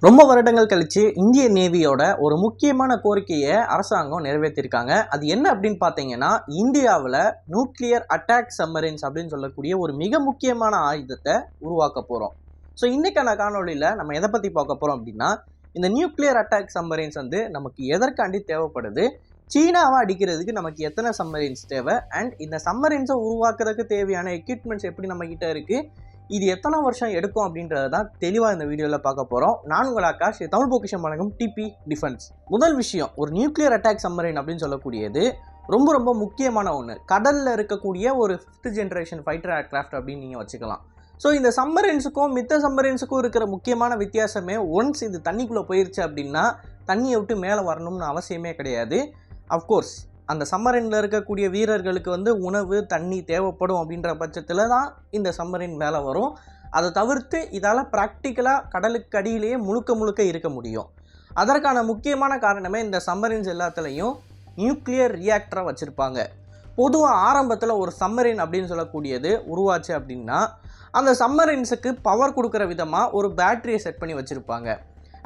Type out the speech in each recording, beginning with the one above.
ரொம்ப வருடங்கள் கழிச்சு இந்திய நேவியோட ஒரு முக்கியமான கோரிக்கையை அரசாங்கம் நிறைவேற்றிருக்காங்க. அது என்ன அப்படின்னு பார்த்தீங்கன்னா, இந்தியாவில் நியூக்ளியர் அட்டாக் சப்மரைன்ஸ் அப்படின்னு சொல்லக்கூடிய ஒரு மிக முக்கியமான ஆயுதத்தை உருவாக்க போகிறோம். ஸோ இன்னைக்கான காணொலியில் நம்ம எதை பற்றி பார்க்க போகிறோம் அப்படின்னா, இந்த நியூக்ளியர் அட்டாக் சப்மரைன்ஸ் நமக்கு எதற்காண்டி தேவைப்படுது, சீனாவை அடிக்கிறதுக்கு நமக்கு எத்தனை சப்மரைன்ஸ் தேவை, அண்ட் இந்த சப்மரைன்ஸை உருவாக்குறதுக்கு தேவையான எக்யூப்மெண்ட்ஸ் எப்படி நம்ம கிட்ட இருக்குது, இது எத்தனை வருஷம் எடுக்கும் அப்படின்றத தான் தெளிவாக இந்த வீடியோவில் பார்க்க போகிறோம். நான் உங்கள் ஆகாஷ், தமிழ் பொக்கிஷம் வழங்கும் டிபி டிஃபென்ஸ். முதல் விஷயம், ஒரு நியூக்ளியர் அட்டாக் சப்மரைன் அப்படின்னு சொல்லக்கூடியது ரொம்ப ரொம்ப முக்கியமான ஒன்று. கடலில் இருக்கக்கூடிய ஒரு 5th ஜென்ரேஷன் ஃபைட்டர் ஏர்க்ராஃப்ட் அப்படின்னு நீங்கள் வச்சுக்கலாம். ஸோ இந்த சப்மரைன்ஸுக்கும் மித்த சப்மரைன்ஸுக்கும் இருக்கிற முக்கியமான வித்தியாசமே, ஒன்ஸ் இது தண்ணிக்குள்ளே போயிடுச்சு அப்படின்னா தண்ணியை விட்டு மேலே வரணும்னு அவசியமே கிடையாது. அஃப்கோர்ஸ் அந்த சம்மரினில் இருக்கக்கூடிய வீரர்களுக்கு உணவு தண்ணி தேவைப்படும் அப்படின்ற பட்சத்தில் தான் இந்த சம்மரின் மேலே வரும். அதை தவிர்த்து இதால் ப்ராக்டிக்கலாக கடலுக்கு அடியிலேயே முழுக்க இருக்க முடியும். அதற்கான முக்கியமான காரணமே, இந்த சம்மரின்ஸ் எல்லாத்துலேயும் நியூக்ளியர் ரியாக்டரை வச்சுருப்பாங்க. பொதுவாக ஆரம்பத்தில் ஒரு சம்மரின் அப்படின்னு சொல்லக்கூடியது உருவாச்சு அப்படின்னா, அந்த சம்மரின்ஸுக்கு பவர் கொடுக்குற விதமாக ஒரு பேட்டரியை செட் பண்ணி வச்சுருப்பாங்க.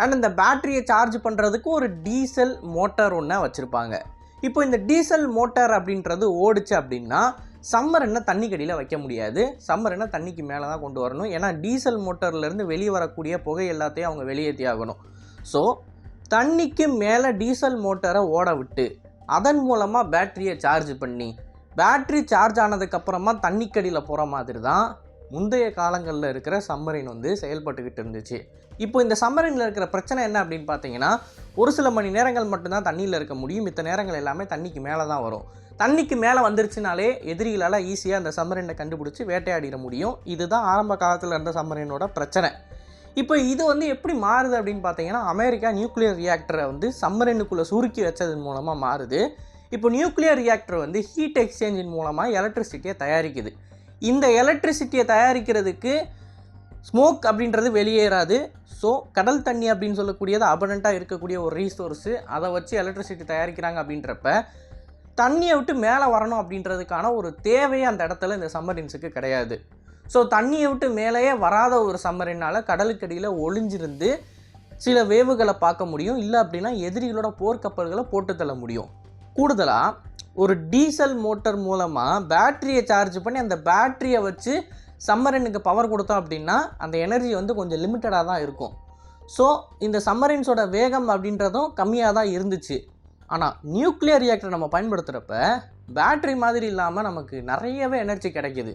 அண்ட் இந்த பேட்டரியை சார்ஜ் பண்ணுறதுக்கு ஒரு டீசல் மோட்டார் ஒன்று வச்சுருப்பாங்க. இப்போ இந்த டீசல் மோட்டார் அப்படின்றது ஓடிச்சு அப்படின்னா சம்மரினை தண்ணிக்கடியில் வைக்க முடியாது. சம்மரினை தண்ணிக்கு மேலே தான் கொண்டு வரணும். ஏன்னா டீசல் மோட்டர்லேருந்து வெளியே வரக்கூடிய புகை எல்லாத்தையும் அவங்க வெளியேற்றி ஆகணும். ஸோ தண்ணிக்கு மேலே டீசல் மோட்டரை ஓட விட்டு அதன் மூலமாக பேட்டரியை சார்ஜ் பண்ணி, பேட்டரி சார்ஜ் ஆனதுக்கப்புறமா தண்ணிக்கடியில் போகிற மாதிரி தான் முந்தைய காலங்களில் இருக்கிற சம்மரின் செயல்பட்டுக்கிட்டு இருந்துச்சு. இப்போ இந்த சம்மரினில் இருக்கிற பிரச்சனை என்ன அப்படின்னு பார்த்தீங்கன்னா, ஒரு சில மணி நேரங்கள் மட்டும்தான் தண்ணியில் இருக்க முடியும். மித்த நேரங்கள் எல்லாமே தண்ணிக்கு மேலே தான் வரும். தண்ணிக்கு மேலே வந்துருச்சுனாலே எதிரிகளால் ஈஸியாக அந்த சம்மரினை கண்டுபிடிச்சி வேட்டையாடிட முடியும். இதுதான் ஆரம்ப காலத்தில் இருந்த சம்மரினோட பிரச்சனை. இப்போ இது எப்படி மாறுது அப்படின்னு பார்த்தீங்கன்னா, அமெரிக்கா நியூக்ளியர் ரியாக்டரை சம்மரினுக்குள்ளே சுருக்கி வச்சதன் மூலமாக மாறுது. இப்போ நியூக்ளியர் ரியாக்டர் ஹீட் எக்ஸ்சேஞ்சின் மூலமாக எலக்ட்ரிசிட்டியை தயாரிக்குது. இந்த எலக்ட்ரிசிட்டியை தயாரிக்கிறதுக்கு ஸ்மோக் அப்படின்றது வெளியேறாது. ஸோ கடல் தண்ணி அப்படின்னு சொல்லக்கூடியது அபண்டண்ட்டாக இருக்கக்கூடிய ஒரு ரீசோர்ஸு. அதை வச்சு எலக்ட்ரிசிட்டி தயாரிக்கிறாங்க அப்படின்றப்ப தண்ணியை விட்டு மேலே வரணும் அப்படின்றதுக்கான ஒரு தேவையே அந்த இடத்துல இந்த சம்மரின்ஸுக்கு கிடையாது. ஸோ தண்ணியை விட்டு மேலேயே வராத ஒரு சம்மரினால் கடலுக்கடியில் ஒளிஞ்சிருந்து சில வேவுகளை பார்க்க முடியும். இல்லை அப்படின்னா எதிரிகளோட போர்க்கப்பல்களை போட்டு தள்ள முடியும். கூடுதலாக ஒரு டீசல் மோட்டர் மூலமாக பேட்டரியை சார்ஜ் பண்ணி அந்த பேட்டரியை வச்சு சம்மரினுக்கு பவர் கொடுத்தோம் அப்படின்னா அந்த எனர்ஜி கொஞ்சம் லிமிட்டடாக தான் இருக்கும். ஸோ இந்த சம்மரின்ஸோட வேகம் அப்படின்றதும் கம்மியாக தான் இருந்துச்சு. ஆனால் நியூக்ளியர் ரியாக்டர் நம்ம பயன்படுத்துகிறப்ப பேட்டரி மாதிரி இல்லாமல் நமக்கு நிறையவே எனர்ஜி கிடைக்கிது.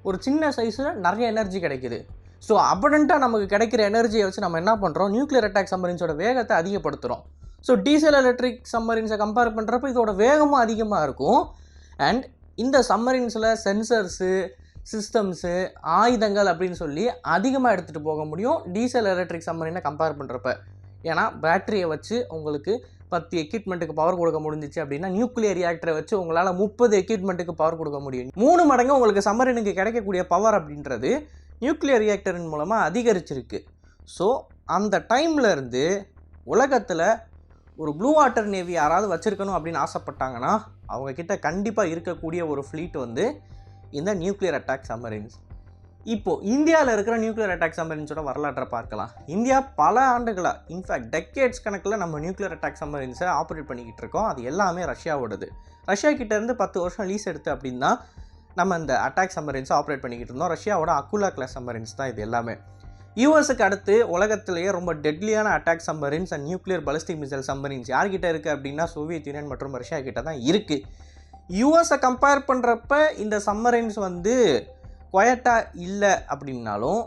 ஒரு சின்ன சைஸில் நிறைய எனர்ஜி கிடைக்கிது. ஸோ அபண்டண்ட்டாக நமக்கு கிடைக்கிற எனர்ஜியை வச்சு நம்ம என்ன பண்ணுறோம், நியூக்ளியர் அட்டாக் சம்மரின்ஸோட வேகத்தை அதிகப்படுத்துகிறோம். ஸோ டீசல் எலக்ட்ரிக் சம்மரின்ஸை கம்பேர் பண்ணுறப்ப இதோட வேகமும் அதிகமாக இருக்கும். அண்ட் இந்த சம்மரின்ஸில் சென்சர்ஸு, சிஸ்டம்ஸு, ஆயுதங்கள் அப்படின்னு சொல்லி அதிகமாக எடுத்துகிட்டு போக முடியும் டீசல் எலக்ட்ரிக் சம்மரினை கம்பேர் பண்ணுறப்ப. ஏன்னா பேட்டரியை வச்சு உங்களுக்கு 10 எக்யூப்மெண்ட்டுக்கு பவர் கொடுக்க முடிஞ்சிச்சு அப்படின்னா, நியூக்ளியர் ரியாக்டரை வச்சு உங்களால் 30 எக்யூப்மெண்ட்டுக்கு பவர் கொடுக்க முடியும். 3 மடங்கு உங்களுக்கு சம்மரினுக்கு கிடைக்கக்கூடிய பவர் அப்படின்றது நியூக்ளியர் ரியாக்டரின் மூலமாக அதிகரிச்சிருக்கு. ஸோ அந்த டைம்லேருந்து உலகத்தில் ஒரு ப்ளூ வாட்டர் நேவி யாராவது வச்சுருக்கணும் அப்படின்னு ஆசைப்பட்டாங்கன்னா அவங்கக்கிட்ட கண்டிப்பாக இருக்கக்கூடிய ஒரு ஃப்ளீட் இந்த நியூக்ளியர் அட்டாக் சம்மரின்ஸ். இப்போது இந்தியாவில் இருக்கிற நியூக்ளியர் அட்டாக் சம்மரின்ஸோட வரலாற்றை பார்க்கலாம். இந்தியா பல ஆண்டுகளாக, இன்ஃபேக்ட் டெக்கேட்ஸ் கணக்கில் நம்ம நியூக்ளியர் அட்டாக் சம்மரின்ஸை ஆப்ரேட் பண்ணிக்கிட்டு இருக்கோம். அது எல்லாமே ரஷ்யாவோடது. ரஷ்யா கிட்டேருந்து 10 வருஷம் லீஸ் எடுத்து அப்படின்னா நம்ம இந்த அட்டாக் சம்மரின்ஸை ஆப்ரேட் பண்ணிக்கிட்டு இருந்தோம். ரஷ்யாவோட அக்குலா கிளாஸ் சம்மரின்ஸ் தான் இது எல்லாமே. யூஎஸ்க்கு அடுத்து உலகத்திலேயே ரொம்ப டெட்லியான attack submarines and nuclear ballistic missile submarines யார்கிட்ட இருக்குது அப்படின்னா சோவியத் யூனியன் மற்றும் ரஷ்யா கிட்ட தான் இருக்குது. யூஎஸை கம்பேர் பண்ணுறப்ப இந்த சம்மரின்ஸ் குவைட்டாக இல்லை அப்படின்னாலும்,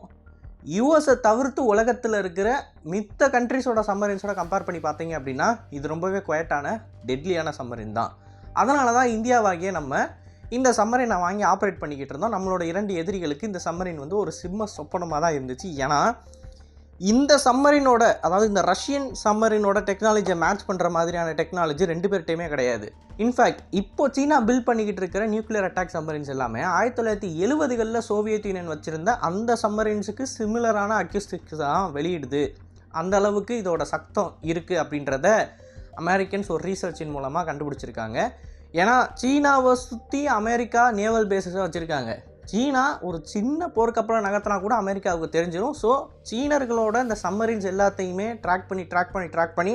யூஎஸை தவிர்த்து உலகத்தில் இருக்கிற மித்த கண்ட்ரிஸோட சம்மரின்ஸோட கம்பேர் பண்ணி பார்த்தீங்க அப்படின்னா இது ரொம்பவே குவைட்டான டெட்லியான சம்மரின் தான். அதனால தான் இந்தியாவாகிய நம்ம இந்த சம்மரினை வாங்கி ஆப்ரேட் பண்ணிக்கிட்டு இருந்தோம். நம்மளோட 2 எதிரிகளுக்கு இந்த சம்மரின் ஒரு சிம்ம சொப்பனமாக தான் இருந்துச்சு. ஏன்னா இந்த சம்மரினோட, அதாவது இந்த ரஷ்யன் சம்மரினோட டெக்னாலஜியை மேட்ச் பண்ணுற மாதிரியான டெக்னாலஜி 2 பேர்கிட்டையுமே கிடையாது. இன்ஃபேக்ட் இப்போ சீனா பில்ட் பண்ணிக்கிட்டு இருக்கிற நியூக்ளியர் அட்டாக் சம்மரின்ஸ் எல்லாமே 1970களில் சோவியத் யூனியன் வச்சுருந்த அந்த சம்மரின்ஸுக்கு சிமிலரான அக்யூஸ்டிக்ஸ் தான் வெளியிடுது. அந்த அளவுக்கு இதோட சத்தம் இருக்குது அப்படின்றத அமெரிக்கன்ஸ் ஒரு ரீசர்ச்சின் மூலமாக கண்டுபிடிச்சிருக்காங்க. ஏன்னா சீனாவை சுற்றி அமெரிக்கா நேவல் பேஸஸை வச்சுருக்காங்க. சீனா ஒரு சின்ன போர்க்கப்பலை நகர்த்தினா கூட அமெரிக்காவுக்கு தெரிஞ்சிடும். ஸோ சீனர்களோட இந்த சம்மரின்ஸ் எல்லாத்தையுமே ட்ராக் பண்ணி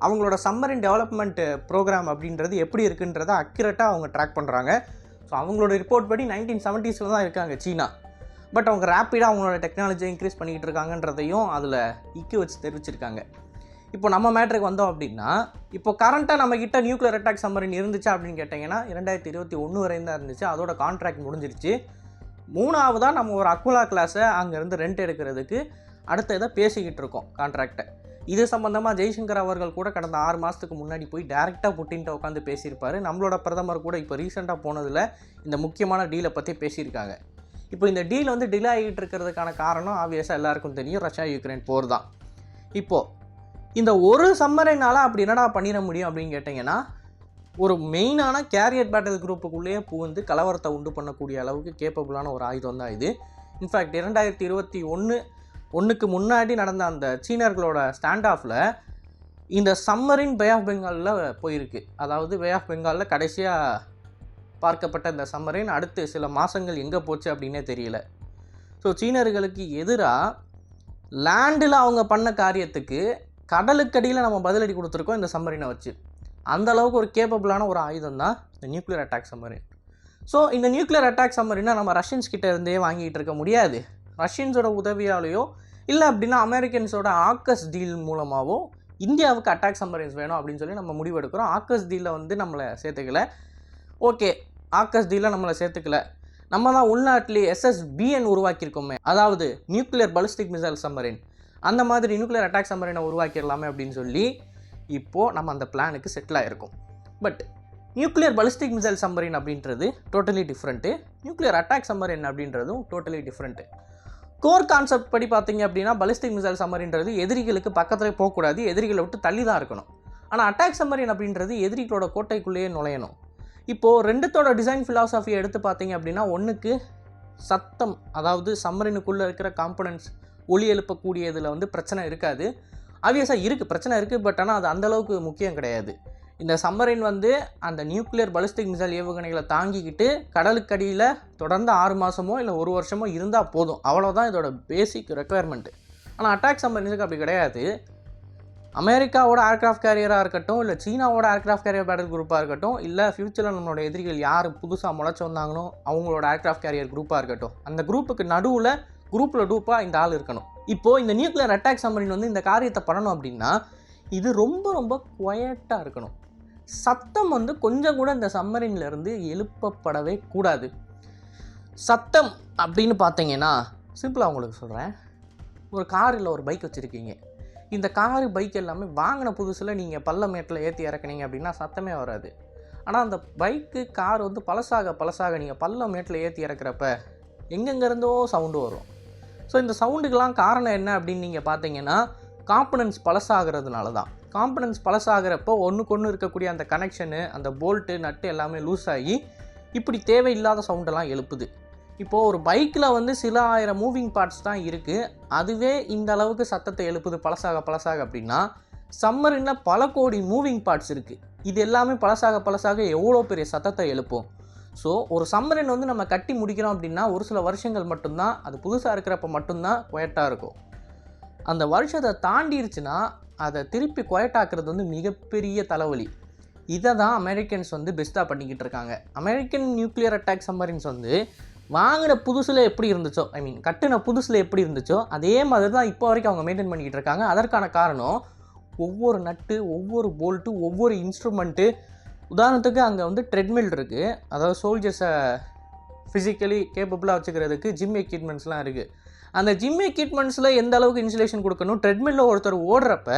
அவங்களோட சம்மரின் டெவலப்மெண்ட் ப்ரோக்ராம் அப்படின்றது எப்படி இருக்குன்றதை அக்யூரேட்டாக அவங்க ட்ராக் பண்ணுறாங்க. ஸோ அவங்களோட ரிப்போர்ட் படி 1970s தான் இருக்காங்க சீனா. பட் அவங்க ரேப்பிடாக அவங்களோட டெக்னாலஜியை இன்க்ரீஸ் பண்ணிக்கிட்டு இருக்காங்கன்றதையும் அதில் இக்கி வச்சு தெரிவிச்சிருக்காங்க. இப்போ நம்ம மேட்ருக்கு வந்தோம் அப்படின்னா, இப்போ கரண்ட்டாக நம்மக்கிட்ட நியூக்ளியர் அட்டாக் சம்மரின் இருந்துச்சு அப்படின்னு கேட்டிங்கன்னா 2021 வரையும் தான் இருந்துச்சு. அதோட கான்ட்ராக்ட் முடிஞ்சிருச்சு. 3ஆவதாக நம்ம ஒரு அக்குலா கிளாஸை அங்கேருந்து ரெண்ட் எடுக்கிறதுக்கு அடுத்த இதை பேசிக்கிட்டு இருக்கோம் கான்ட்ராக்டை. இது சம்மந்தமாக ஜெய்சங்கர் அவர்கள் கூட கடந்த 6 மாதத்துக்கு முன்னாடி போய் டேரெக்டாக புட்டின்ட்ட உட்காந்து பேசியிருப்பார். நம்மளோட பிரதமர் கூட இப்போ ரீசெண்டாக போனதில் இந்த முக்கியமான டீலை பற்றி பேசியிருக்காங்க. இப்போ இந்த டீல் வந்து டிலே ஆகிட்டு இருக்கிறதுக்கான காரணம் ஆப்வியஸாக எல்லாருக்கும் தெரியும், ரஷ்யா யுக்ரைன் போர் தான். இப்போது இந்த ஒரு சம்மரைனால் அப்படி என்னடா பண்ணிட முடியும் அப்படின்னு கேட்டிங்கன்னா, ஒரு மெயினான கேரியர் பேட்டில் குரூப்புக்குள்ளேயே புகுந்து கலவரத்தை உண்டு பண்ணக்கூடிய அளவுக்கு கேப்பபிளான ஒரு ஆயுதம் தான் இது. இன்ஃபேக்ட் 2021க்கு முன்னாடி நடந்த அந்த சீனர்களோட ஸ்டாண்ட் ஆஃபில் இந்த சம்மரின் பே ஆஃப் பெங்காலில் போயிருக்கு. அதாவது பே ஆஃப் பெங்காலில் கடைசியாக பார்க்கப்பட்ட இந்த சம்மரின் அடுத்து சில மாதங்கள் எங்கே போச்சு அப்படின்னே தெரியல. ஸோ சீனர்களுக்கு எதிராக லேண்டில் அவங்க பண்ண காரியத்துக்கு கடலுக்கடியில் நம்ம பதிலடி கொடுத்துருக்கோம் இந்த சம்மரினை வச்சு. அந்த அளவுக்கு ஒரு கேப்பபிளான ஒரு ஆயுதம் தான் இந்த நியூக்ளியர் அட்டாக் சம்மரின். ஸோ இந்த நியூக்ளியர் அட்டாக் சம்மரினை நம்ம ரஷ்யன்ஸ் கிட்ட இருந்தே வாங்கிட்டு இருக்க முடியாது. ரஷ்யன்ஸோட உதவியாலேயோ இல்லை அப்படின்னா அமெரிக்கன்ஸோட ஆக்கஸ் டீல் மூலமாகவோ இந்தியாவுக்கு அட்டாக் சம்மரின்ஸ் வேணும் அப்படின்னு சொல்லி நம்ம முடிவெடுக்கிறோம். ஆக்கஸ் டீலில் வந்து நம்மளை சேர்த்துக்கல. ஓகே, ஆக்கஸ் டீலில் நம்மளை சேர்த்துக்கல, நம்ம தான் உள்நாட்டிலே SSBN உருவாக்கியிருக்கோமே, அதாவது நியூக்ளியர் பாலிஸ்டிக் மிசைல் சம்மரின், அந்த மாதிரி நியூக்ளியர் அட்டாக் சம்மரினை உருவாக்கிடலாமே அப்படின்னு சொல்லி இப்போது நம்ம அந்த பிளானுக்கு செட்டில் ஆகிருக்கோம். But nuclear ballistic missile submarine அப்படின்றது totally different, nuclear attack submarine அப்படின்றதும் டோட்டலி டிஃப்ரெண்ட்டு. கோர் கான்செப்ட் படி பார்த்தீங்க அப்படின்னா பாலிஸ்டிக் மிசைல் சம்மரின்றது எதிரிகளுக்கு பக்கத்தில் போகக்கூடாது, எதிரிகளை விட்டு தள்ளி தான் இருக்கணும். ஆனால் அட்டாக் சம்மரின் அப்படின்றது எதிரிகளோட கோட்டைக்குள்ளேயே நுழையணும். இப்போது ரெண்டுத்தோட டிசைன் ஃபிலாசபியை எடுத்து பார்த்தீங்க அப்படின்னா, ஒன்றுக்கு சத்தம், அதாவது சம்மரினுக்குள்ளே இருக்கிற காம்பனன்ட்ஸ் ஒலி எழுப்பக்கூடியதில் வந்து பிரச்சனை இருக்காது. ஆப்வியஸாக இருக்குது, பிரச்சனை இருக்குது. பட் ஆனால் அது அந்தளவுக்கு முக்கியம் கிடையாது. இந்த சம்மரின் வந்து அந்த நியூக்ளியர் பாலிஸ்டிக் மிசைல் ஏவுகணைகளை தாங்கிக்கிட்டு கடலுக்கடியில் தொடர்ந்து 6 மாதமோ இல்லை 1 வருஷமோ இருந்தால் போதும், அவ்வளோதான் இதோட பேசிக் ரெக்குயர்மெண்ட்டு. ஆனால் அட்டாக் சம்மரினுக்கு அப்படி கிடையாது. அமெரிக்காவோட ஏர்க்ராஃப்ட் கேரியராக இருக்கட்டும், இல்லை சீனாவோட ஏர்க்ராஃப்ட் கேரியர் பேட்டில் குரூப்பாக இருக்கட்டும், இல்லை ஃப்யூச்சரில் நம்மளோட எதிரிகள் யார் புதுசாக முளைச்சி வந்தாங்களோ அவங்களோட ஏர்க்ராஃப்ட் கேரியர் குரூப்பாக இருக்கட்டும், அந்த குரூப்புக்கு நடுவில் குரூப்பில் டூப்பாக இந்த ஆள் இருக்கணும். இப்போது இந்த நியூக்ளியர் அட்டாக் சம்மரின் வந்து இந்த காரியத்தை பண்ணணும் அப்படின்னா இது ரொம்ப ரொம்ப குவைட்டாக இருக்கணும். சத்தம் வந்து கொஞ்சம் கூட இந்த சம்மரின்லேருந்து எழுப்பப்படவே கூடாது. சத்தம் அப்படின்னு பார்த்தீங்கன்னா சிம்பிளாக உங்களுக்கு சொல்கிறேன், ஒரு கார் இல்லை ஒரு பைக் வச்சுருக்கீங்க. இந்த காரு பைக் எல்லாமே வாங்கின புதுசில் நீங்கள் பள்ளமேட்டில் ஏற்றி இறக்குனீங்க அப்படின்னா சத்தமே வராது. ஆனால் அந்த பைக்கு கார் வந்து பழசாக நீங்கள் பள்ளமேட்டில் ஏற்றி இறக்குறப்ப எங்கெங்கேருந்தோ சவுண்டு வரும். ஸோ இந்த சவுண்டுக்கெலாம் காரணம் என்ன அப்படின்னு நீங்கள் பார்த்தீங்கன்னா காம்பனன்ட்ஸ் பழசாகிறதுனால தான். காம்பனன்ட்ஸ் பழசாகிறப்போ ஒன்றுக்கு இருக்கக்கூடிய அந்த கனெக்ஷனு, அந்த போல்ட்டு நட்டு எல்லாமே லூஸ் ஆகி இப்படி தேவையில்லாத சவுண்டெல்லாம் எழுப்புது. இப்போது ஒரு பைக்கில் வந்து சில ஆயிரம் மூவிங் பார்ட்ஸ் தான் இருக்குது, அதுவே இந்த அளவுக்கு சத்தத்தை எழுப்புது பழசாக அப்படின்னா சம்மரினில் பல கோடி மூவிங் பார்ட்ஸ் இருக்குது. இது எல்லாமே பழசாக எவ்வளோ பெரிய சத்தத்தை எழுப்போம். ஸோ ஒரு சம்மரின் வந்து நம்ம கட்டி முடிக்கிறோம் அப்படின்னா ஒரு சில வருஷங்கள் மட்டும்தான், அது புதுசாக இருக்கிறப்ப மட்டும்தான் குவைட்டாக இருக்கும். அந்த வருஷத்தை தாண்டிடுச்சுன்னா அதை திருப்பி குவைட்டாக்குறது வந்து மிகப்பெரிய தலைவலி. இதை தான் அமெரிக்கன்ஸ் வந்து பெஸ்ட்டாக பண்ணிக்கிட்டு இருக்காங்க. அமெரிக்கன் நியூக்ளியர் அட்டாக் சம்மரின்ஸ் வந்து வாங்கின புதுசில் எப்படி இருந்துச்சோ, கட்டின புதுசில் எப்படி இருந்துச்சோ அதே மாதிரி தான் இப்போ வரைக்கும் அவங்க மெயின்டைன் பண்ணிக்கிட்டு இருக்காங்க. அதற்கான காரணம் ஒவ்வொரு நட்டு, ஒவ்வொரு போல்ட்டு, ஒவ்வொரு இன்ஸ்ட்ருமெண்ட்டு. உதாரணத்துக்கு அங்கே வந்து ட்ரெட்மில் இருக்குது, அதாவது சோல்ஜர்ஸை ஃபிசிக்கலி கேப்பபிளாக வச்சுக்கிறதுக்கு ஜிம் எக்யூப்மெண்ட்ஸ்லாம் இருக்குது. அந்த ஜிம் எக்யூப்மெண்ட்ஸில் எந்த அளவுக்கு இன்சுலேஷன் கொடுக்கணும், ட்ரெட்மில்லில் ஒருத்தர் ஓடுறப்ப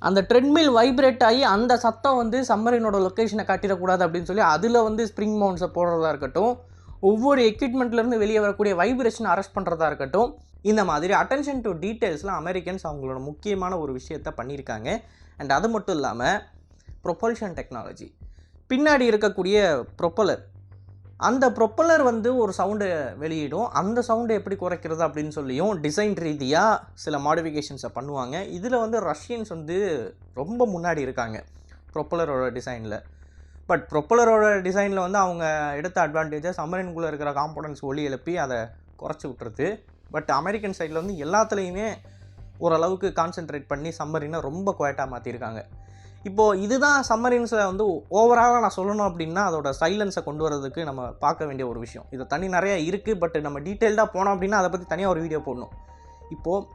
அந்த ட்ரெட்மில் வைப்ரேட் ஆகி அந்த சத்தம் வந்து சம்மரினோட லொக்கேஷனை காட்டிடக்கூடாது அப்படின்னு சொல்லி அதில் வந்து ஸ்ப்ரிங் மவுண்ட்ஸை போடுறதா இருக்கட்டும், ஒவ்வொரு எக்யூப்மெண்ட்லேருந்து வெளியே வரக்கூடிய வைப்ரேஷன் அரெஸ்ட் பண்ணுறதா இருக்கட்டும், இந்த மாதிரி அட்டென்ஷன் டு டீட்டெயில்ஸ்லாம் அமெரிக்கன்ஸ் அவங்களோட முக்கியமான ஒரு விஷயத்தை பண்ணியிருக்காங்க. அண்ட் அது மட்டும் இல்லாமல் ப்ரொபல்ஷன் டெக்னாலஜி, பின்னாடி இருக்கக்கூடிய ப்ரொப்பலர், அந்த ப்ரொப்பலர் வந்து ஒரு சவுண்டை வெளியிடும். அந்த சவுண்டை எப்படி குறைக்கிறது அப்படின்னு சொல்லியும் டிசைன் ரீதியாக சில மாடிஃபிகேஷன்ஸை பண்ணுவாங்க. இதில் வந்து ரஷ்யன்ஸ் வந்து ரொம்ப முன்னாடி இருக்காங்க ப்ரொப்பலரோட டிசைனில். பட் ப்ரொப்பலரோட டிசைனில் வந்து அவங்க எடுத்த அட்வான்டேஜை சம்மரின்குள்ளே இருக்கிற காம்போனன்ட்ஸ் ஒலி எழுப்பி அதை குறைச்சி விட்டுருது. பட் அமெரிக்கன் சைடில் வந்து எல்லாத்துலேயுமே ஓரளவுக்கு கான்சென்ட்ரேட் பண்ணி சம்மரினை ரொம்ப குவைட்டாக மாற்றிருக்காங்க. இப்போது இதுதான் சம்மரின்ஸை வந்து ஓவராலாக நான் சொல்லணும் அப்படின்னா அதோட சைலன்ஸை கொண்டு வரதுக்கு நம்ம பார்க்க வேண்டிய ஒரு விஷயம். இது தனி நிறையா இருக்குது. பட் நம்ம டீட்டெயில்டாக போனோம் அப்படின்னா அதை பற்றி தனியாக ஒரு வீடியோ போடணும். இப்போது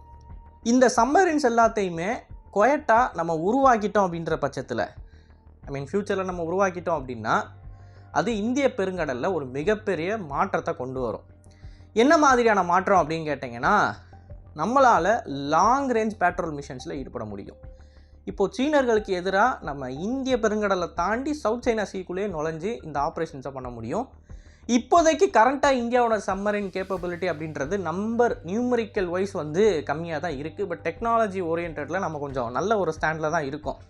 இந்த சம்மரின்ஸ் எல்லாத்தையுமே குவைட்டாக நம்ம உருவாக்கிட்டோம் அப்படின்ற பட்சத்தில், ஃப்யூச்சரில் நம்ம உருவாக்கிட்டோம் அப்படின்னா அது இந்திய பெருங்கடலில் ஒரு மிகப்பெரிய மாற்றத்தை கொண்டு வரும். என்ன மாதிரியான மாற்றம் அப்படின்னு கேட்டிங்கன்னா, நம்மளால் லாங் ரேஞ்ச் பேட்ரோல் மிஷன்ஸில் ஈடுபட முடியும். இப்போது சீனர்களுக்கு எதிராக நம்ம இந்திய பெருங்கடலை தாண்டி சவுத் சைனா சீக்குள்ளேயே நுழைஞ்சு இந்த ஆப்ரேஷன்ஸை பண்ண முடியும். இப்போதைக்கு கரண்ட்டாக இந்தியாவோட சம்மரின் கேப்பபிலிட்டி அப்படின்றது நியூமரிக்கல் வைஸ் வந்து கம்மியாக தான் இருக்குது. பட் டெக்னாலஜி ஓரியன்டில் நம்ம கொஞ்சம் நல்ல ஒரு ஸ்டாண்டில் தான் இருக்கோம்.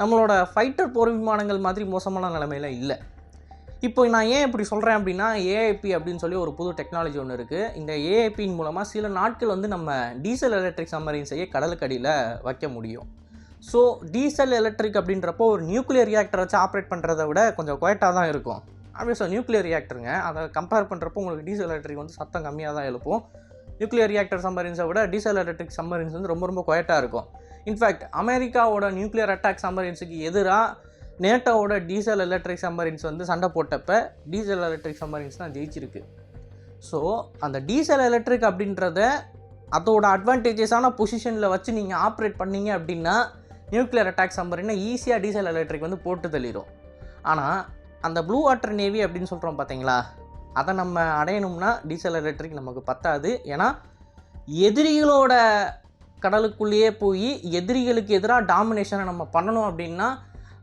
நம்மளோட ஃபைட்டர் போர் விமானங்கள் மாதிரி மோசமான நிலைமையில் இல்லை. இப்போ நான் ஏன் இப்படி சொல்கிறேன் அப்படின்னா, ஏஐபி அப்படின்னு சொல்லி ஒரு புது டெக்னாலஜி ஒன்று இருக்குது. இந்த ஏஐபியின் மூலமாக சில நாட்கள் வந்து நம்ம டீசல் எலக்ட்ரிக் சம்மரின்ஸையே கடலுக்கடியில் வைக்க முடியும். ஸோ டீசல் எலக்ட்ரிக் அப்படின்றப்போ ஒரு நியூக்ளியர் ரியாக்டர் வச்சு ஆப்ரேட் பண்ணுறதை விட கொஞ்சம் குவைட்டாக தான் இருக்கும். ஆப்வியஸாக நியூக்ளியர் ரியாக்டருங்க, அதை கம்பேர் பண்ணுறப்போ உங்களுக்கு டீசல் எலக்ட்ரிக் வந்து சத்தம் கம்மியாக தான் எழுப்போம். நியூக்ளியர் ரியாக்டர் சம்மரின்ஸை விட டீசல் எலக்ட்ரிக் சம்மரின்ஸ் வந்து ரொம்ப ரொம்ப குவைட்டாக இருக்கும். இன்ஃபேக்ட் அமெரிக்காவோட நியூக்ளியர் அட்டாக் சம்மரின்ஸுக்கு எதிராக நேட்டோவோட டீசல் எலக்ட்ரிக் சம்மரின்ஸ் வந்து சண்டை போட்டப்போ டீசல் எலக்ட்ரிக் சம்மரின்ஸ் தான் ஜெயிச்சிருக்கு. ஸோ அந்த டீசல் எலக்ட்ரிக் அப்படின்றத அதோட அட்வான்டேஜஸான பொசிஷனில் வச்சு நீங்கள் ஆப்ரேட் பண்ணீங்க அப்படின்னா நியூக்ளியர் அட்டாக் சம்மரினை ஈஸியாக டீசல் எலக்ட்ரிக் வந்து போட்டு தள்ளிடும். ஆனால் அந்த ப்ளூ வாட்டர் நேவி அப்படின்னு சொல்கிறோம் பார்த்தீங்களா, அதை நம்ம அடையணும்னா டீசல் எலக்ட்ரிக் நமக்கு பத்தாது. ஏன்னா எதிரிகளோட கடலுக்குள்ளேயே போய் எதிரிகளுக்கு எதிராக டாமினேஷனை நம்ம பண்ணணும் அப்படின்னா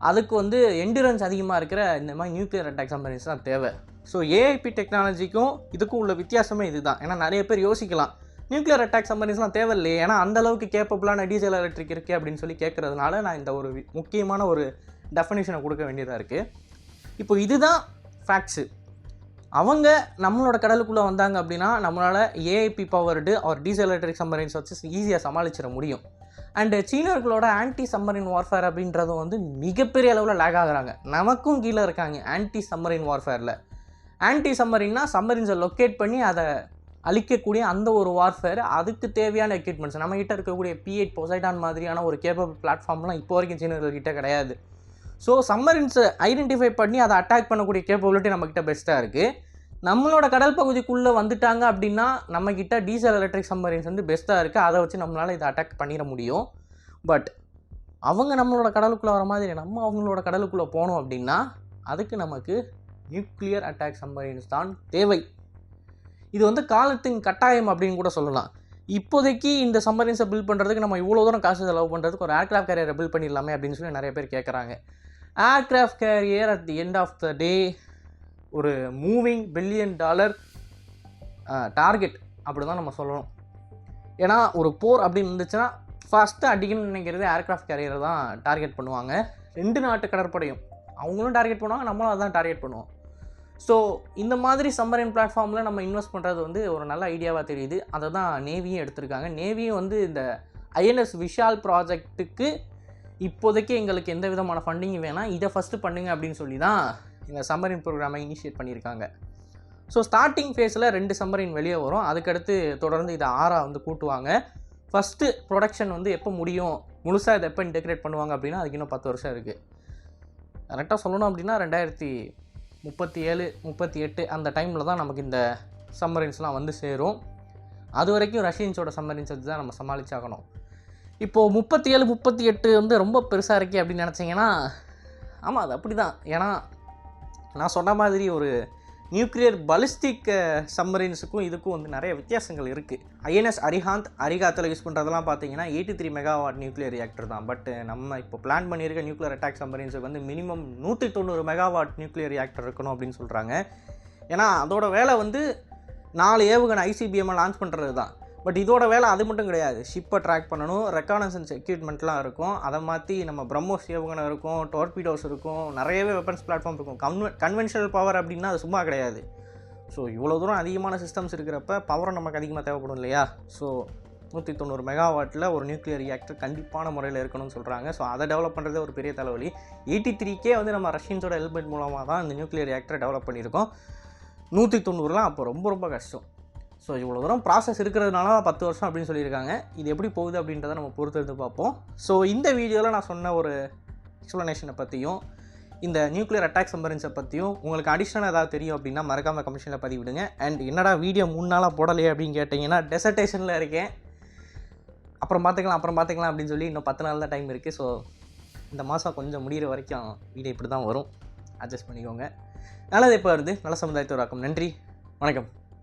அதுக்கு வந்து எண்டிரன்ஸ் அதிகமாக இருக்கிற இந்த மாதிரி நியூக்ளியர் அட்டாக் சம்மரின்ஸ் தான் தேவை. ஸோ ஏஐபி டெக்னாலஜிக்கும் இதுக்கும் உள்ள வித்தியாசமே இதுதான். ஏன்னா நிறைய பேர் யோசிக்கலாம், நியூக்ளியர் அட்டாக் சம்மரின்ஸ்லாம் தேவையில்லையே, ஏன்னா அந்தளவுக்கு கேப்பபிளான டீசல் எலக்ட்ரிக் இருக்குது அப்படின்னு சொல்லி கேட்குறதுனால நான் இந்த ஒரு முக்கியமான ஒரு டெஃபினேஷனை கொடுக்க வேண்டியதாக இருக்குது. இப்போ இதுதான் ஃபேக்ட்ஸு. அவங்க நம்மளோட கடலுக்குள்ளே வந்தாங்க அப்படின்னா நம்மளால் ஏஐபி பவர்டு ஒரு டீசல் எலக்ட்ரிக் சம்மரின்ஸ் வச்சு ஈஸியாக சமாளிச்சிட முடியும். அண்டு சீனர்களோட ஆன்டி சம்மரின் வார்ஃபேர் அப்படின்றதும் வந்து மிகப்பெரிய அளவில் லேக் ஆகுறாங்க. நமக்கும் கீழே இருக்காங்க ஆன்டி சம்மரின் வார்ஃபேரில். ஆன்டி சம்மரின்னா சம்மரின்ஸை லொக்கேட் பண்ணி அதை அழிக்கக்கூடிய அந்த ஒரு வார்ஃபேர், அதுக்கு தேவையான எக்யூப்மெண்ட்ஸ் நம்மகிட்ட இருக்கக்கூடிய P8 பொசைடான் மாதிரியான ஒரு கேப்பபிள் பிளாட்ஃபார்ம்லாம் இப்போ வரைக்கும் சீனர்கள்கிட்ட கிடையாது. ஸோ சம்மரின்ஸை ஐடென்டிஃபை பண்ணி அதை அட்டாக் பண்ணக்கூடிய கேப்பபிலிட்டி நம்மக்கிட்ட பெஸ்ட்டாக இருக்குது. நம்மளோட கடல் பகுதிக்குள்ளே வந்துட்டாங்க அப்படின்னா நம்மக்கிட்ட டீசல் எலக்ட்ரிக் சம்மரின்ஸ் வந்து பெஸ்ட்டாக இருக்குது. அதை வச்சு நம்மளால் இதை அட்டாக் பண்ணிட முடியும். பட் அவங்க நம்மளோட கடலுக்குள்ளே வர மாதிரி நம்ம அவங்களோட கடலுக்குள்ளே போனோம் அப்படின்னா அதுக்கு நமக்கு நியூக்ளியர் அட்டாக் சம்மரின்ஸ் தான் தேவை. இது வந்து காலத்தின் கட்டாயம் அப்படின்னு கூட சொல்லலாம். இப்போதைக்கு இந்த சம்மரின்ஸை பில்ட் பண்ணுறதுக்கு நம்ம இவ்வளோ தூரம் காசு செலவு பண்ணுறதுக்கு ஒரு ஏர்க்ராஃப்ட் கேரியரை பில்ட் பண்ணிடலாமே அப்படின்னு சொல்லி நிறைய பேர் கேட்குறாங்க. Aircraft carrier at the end of the day ஒரு மூவிங் $1 பில்லியன் டார்கெட் அப்படி தான் நம்ம சொல்லணும். ஏன்னா ஒரு போர் அப்படின்னு இருந்துச்சுன்னா ஃபஸ்ட்டு அடிக்கணும்னு நினைக்கிறது ஏர்க்ராஃப்ட் கேரியரை தான் டார்கெட் பண்ணுவாங்க. 2 நாட்டு கடற்படையும் அவங்களும் டார்கெட் பண்ணுவாங்க, நம்மளும் அதான் டார்கெட் பண்ணுவோம். ஸோ இந்த மாதிரி சம்மரின் பிளாட்ஃபார்மில் நம்ம இன்வெஸ்ட் பண்ணுறது வந்து ஒரு நல்ல ஐடியாவாக தெரியுது. அதை தான் நேவியும் எடுத்திருக்காங்க. நேவியும் வந்து இந்த INS விஷால் ப்ராஜெக்ட்டுக்கு இப்போதைக்கு எங்களுக்கு எந்த விதமான ஃபண்டிங் வேணாம், இதை ஃபஸ்ட்டு பண்ணுங்க அப்படின்னு சொல்லி தான் இந்த சம்மரின் ப்ரோக்ராமை இனிஷியேட் பண்ணியிருக்காங்க. ஸோ ஸ்டார்டிங் ஃபேஸில் 2 சம்மரின் வெளியே வரும். அதுக்கடுத்து தொடர்ந்து இதை 6 வந்து கூட்டுவாங்க. ஃபஸ்ட்டு ப்ரொடக்ஷன் வந்து எப்போ முடியும், முழுசாக இதை எப்போ இன்டெகிரேட் பண்ணுவாங்க அப்படின்னா அதுக்கு இன்னும் 10 வருஷம் இருக்குது. கரெக்டாக சொல்லணும் அப்படின்னா 2037, 38 அந்த டைமில் தான் நமக்கு இந்த சம்மரின்ஸ்லாம் வந்து சேரும். அது வரைக்கும் ரஷ்யன்ஸோட சம்மரின்ஸ் வச்சு தான் நம்ம சமாளிச்சாகணும். இப்போது 37, 38 வந்து ரொம்ப பெருசாக இருக்கே அப்படின்னு நினச்சிங்கன்னா ஆமாம் அது அப்படி தான். ஏன்னா நான் சொன்ன மாதிரி ஒரு நியூக்ளியர் பலிஸ்டிக் சம்மரின்ஸுக்கும் இதுக்கும் வந்து நிறைய வித்தியாசங்கள் இருக்குது. INS அரிகாத்தில் யூஸ் பண்ணுறதெல்லாம் பார்த்தீங்கன்னா 83 மெகாவாட் நியூக்ளியர் ரியாக்டர் தான். பட் நம்ம இப்போ பிளான் பண்ணியிருக்க நியூக்ளியர் அட்டாக் சம்மரின்ஸுக்கு வந்து மினிமம் 190 மெகாவாட் நியூக்ளியர் ரியாக்டர் இருக்கணும் அப்படின்னு சொல்கிறாங்க. ஏன்னா அதோட வேலை வந்து 4 ஏவுகணை ICBM லான்ச் பண்ணுறது தான். பட் இதோட வேலை அது மட்டும் கிடையாது. ஷிப்பை ட்ராக் பண்ணணும், ரெக்கானசன்ஸ் எக்யூப்மெண்ட்லாம் இருக்கும், அதை மாற்றி நம்ம பிரம்மோஸ் ஏவுகணை இருக்கும், டார்பிடோஸ் இருக்கும், நிறையவே வெப்பன்ஸ் பிளாட்ஃபார்ம் இருக்கும். கன்வென்ஷனல் பவர் அப்படின்னா அது சும்மா கிடையாது. ஸோ இவ்வளோ தூரம் அதிகமான சிஸ்டம்ஸ் இருக்கிறப்ப பவரும் நமக்கு அதிகமாக தேவைப்படும் இல்லையா? ஸோ 190 மெகாவாட்டில் ஒரு நியூக்ளியர் ரியாக்டர் கண்டிப்பான முறையில் இருக்கணும்னு சொல்கிறாங்க. ஸோ அதை டெவலப் பண்ணுறதே ஒரு பெரிய தலைவலி. 83K வந்து நம்ம ரஷ்யன்ஸோட ஹெல்மெட் மூலமாக தான் இந்த நியூக்ளியர் ரியாக்டரை டெவலப் பண்ணியிருக்கோம். 190லாம் அப்போ ரொம்ப ரொம்ப கஷ்டம். ஸோ இவ்வளோ தூரம் ப்ராசஸ் இருக்கிறதுனால 10 வருஷம் அப்படின்னு சொல்லியிருக்காங்க. இது எப்படி போகுது அப்படின்றத நம்ம பொறுத்து இருந்து பார்ப்போம். ஸோ இந்த வீடியோவில் நான் சொன்ன ஒரு எக்ஸ்ப்ளனேஷனை பற்றியும் இந்த நியூக்ளியர் அட்டாக் சம்பரன்ஸை பற்றியும் உங்களுக்கு அடிஷ்னலாக ஏதாவது தெரியும் அப்படின்னா மறக்காமல் கமெண்ட்ஸில் பதிவிடுங்க. அண்ட் என்னடா வீடியோ 3 நாளாக போடலையே அப்படின்னு கேட்டிங்கன்னா டெசர்டேஷனில் இருக்கேன். அப்புறம் பார்த்துக்கலாம் அப்படின்னு சொல்லி இன்னும் 10 நாள் தான் டைம் இருக்குது. ஸோ இந்த மாதம் கொஞ்சம் முடிகிற வரைக்கும் வீடியோ இப்படி தான் வரும். அட்ஜஸ்ட் பண்ணிக்கோங்க. நல்லது இப்போ வருது. நல்ல சமுதாயத்தை உருவாக்கும். நன்றி, வணக்கம்.